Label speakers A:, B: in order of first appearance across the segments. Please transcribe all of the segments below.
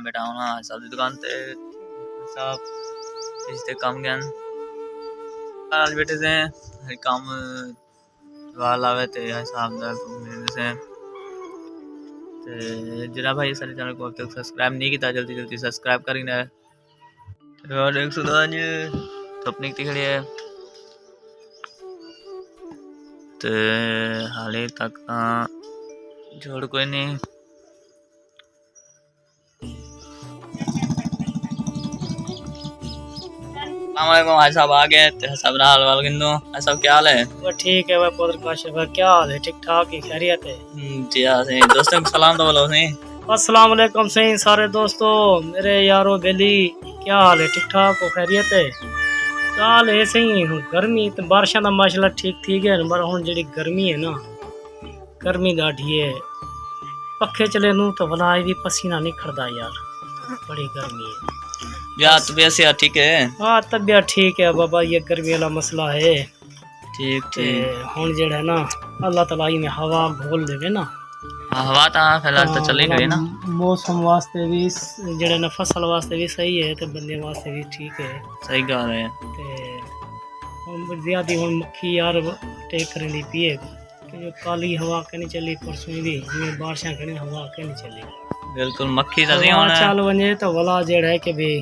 A: बैठा हूँ ना साहब की दुकान ते साहब इसते काम गया आज बैठे थे काम वाल आवे ते साहब दा मेरे से ते जरा भाई सारे चैनल को अब तक सब्सक्राइब नहीं किया जल्दी जल्दी सब्सक्राइब करीने और 110 तपनिक खड़ी है ते हाले तक जोड़ कोई नहीं भाई साहब आ गए सब हाल वाल गिनो सब क्या हाल है
B: वो ठीक है भाई पुत्र काशिफ भाई क्या हाल है ठीक ठाक ही खैरियत है
A: जी हाँ सही दोस्तों को सलाम तो बोलो सही
B: अस्सलाम वालेकुम सही सारे दोस्तों मेरे यारो बेली क्या हाल है ठीक ठाक हो खैरियत है हाल है सही गर्मी तो बारिशा का माशाल्लाह ठीक ठीक है पर हुन जेडी गर्मी है ना गर्मी दाढ़ी है पखे चले नू तो भला भी पसीना नहीं खड़दा यार बड़ी गर्मी है
A: यार तबीयत ठीक है
B: हाँ तबीयत ठीक है बाबा ये गर्मी वाला मसला है
A: ठीक ठीक
B: हुन जेड़ा है ना अल्लाह ताला में हवा घोल देवे ना
A: हवा तो फिलहाल तो चली गई ना
B: मौसम वास्ते भी जेड़ा ना फसल वास्ते भी सही है तो बंदे वास्ते भी ठीक है
A: सही गल है
B: ते हुन ज्यादा हुन मक्खी यार अटैक करने दी पी है कि जो काली हवा कहीं चली परसों भी में बारिशां कहीं हवा कहीं चली
A: बिल्कुल मक्खी तो नहीं होना
B: चल वने तो वाला जेड़ा है कि भाई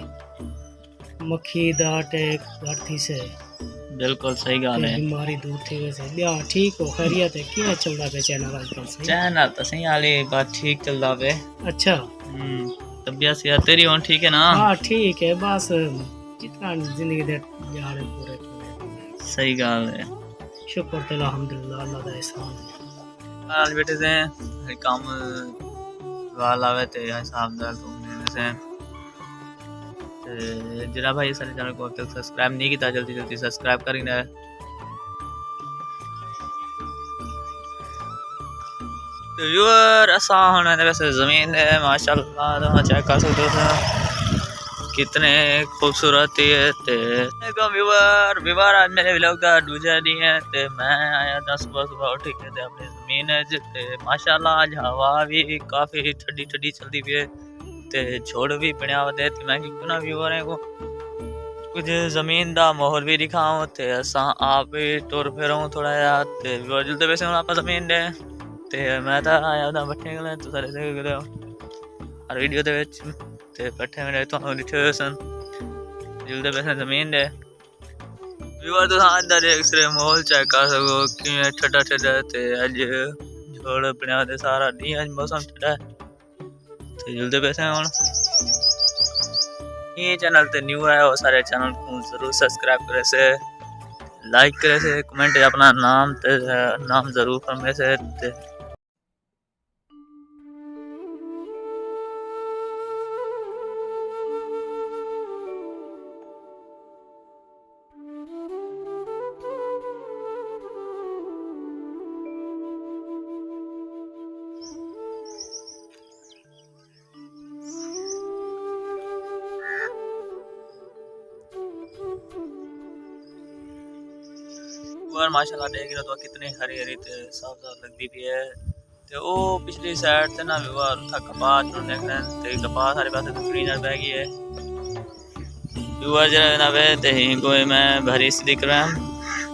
B: मक्खी दा अटैक धरती से
A: बिल्कुल सही गल है
B: बीमारी दूर थी वैसे या ठीक हो खैरियत है क्या चलदा पे चैनल आजकल सही
A: चैनल तो सही वाली बात ठीक चलदा पे
B: अच्छा
A: तबीयत से तेरी होन ठीक है ना
B: हां ठीक है बस जितना जिंदगी दे जाड़े पूरे
A: सही गल है
B: शुक्र ते अल्हम्दुलिल्लाह अल्लाह दा एहसान है
A: आज बैठे थे काम वाल आवे ते हिसाब दा मेरे से जरा भाई सारे चैनल को अब तक सब्सक्राइब नहीं किया जल्दी जल्दी सब्सक्राइब करीने तो व्यूअर ऐसा होना है वैसे ज़मीन है माशाल्लाह तो चेक कर सकते हो कितने खूबसूरत है ते व्यूअर आज मेरे व्लॉग का दूसरा दिन है ते मैं आया था सुबह सुबह उठ के ते अपनी ज़मीन है ते माशाल्लाह आज हवा भी काफ़ी ठंडी ठंडी चलती भी है ते छोड़ भी पड़ा दे ते मैं क्यों ना व्यूअर को कुछ ज़मीन दा माहौल भी दिखाऊं ते असा आप भी टुर फिरूं थोड़ा यार ते व्यूअर जल्दी वैसे आप ज़मीन दे ते मैं तो आया था बैठे गए तो सारे देख गए हर वीडियो दे विच ते बैठे मेरे तो दिखे सन जल्दी वैसे ज़मीन दे व्यूअर तो अंदर देख सरे माहौल चेक कर सको कि ठंडा ठंडा ते अज छोड़ पड़ा दे सारा दी आज मौसम ठंडा तो जल्दी पैसे हुन ये चैनल ते न्यू है और सारे चैनल को जरूर सब्सक्राइब करे से लाइक करे से कमेंट अपना नाम जरूर फरमाए से और माशाल्लाह देख रहे तो कितनी हरी हरी ते साफ साफ लगती भी है ते ओ पिछली साइड ते ना व्यूअर था कपास जो देख रहे हैं ते कपास सारे पासे तो क्लीनर बैग ही है व्यूअर जरा ना वे ते कोई मैं भरी सी दिख रहा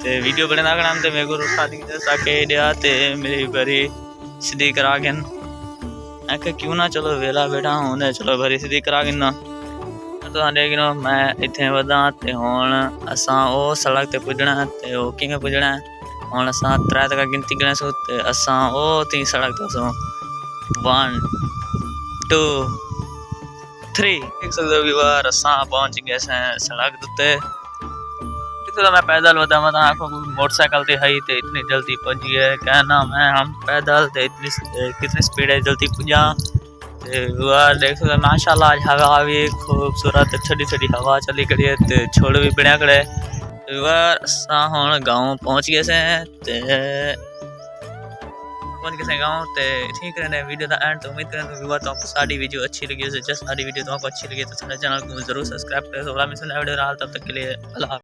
A: ते वीडियो बना करना ते मेरे को उठा दी ताकि दिया ते मेरी भरी सीधी करा के मैं क्यों ना चलो वेला बैठा हूं चलो भरी सीधी करा के ना तो देख लो मैं इतने वधा ते हुन असां ओ सड़क ते पुजना ते ओ किवें पुजना हुन असां 3 तक गिनती करने सो ते असां ओ ती सड़क तो सो 1 2 3 एक सौ व्यूअर असां पहुंच गए से सड़क ते इतना मैं पैदल वधा मत आंखों को मोटरसाइकिल ते हई ते इतनी जल्दी पहुंची है कहना मैं हम पैदल ते इतनी कितनी स्पीड है जल्दी पुजा व्यूअर देख सकते माशाल्लाह आज हवा भी खूबसूरत ठंडी ठंडी हवा चली खड़ी है ते छोड़ भी बढ़िया खड़े व्यूअर असा हुन गाँव पहुंच गए से ते पहुंच गए गाँव ते ठीक रहने वीडियो दा एंड तो उम्मीद करें तो व्यूअर तो सारी वीडियो अच्छी लगी है जस्ट सारी वीडियो तो आपको अच्छी लगी तो सारे चैनल को जरूर सब्सक्राइब करें तो मिलते हैं वीडियो तब तक के लिए अल्लाह।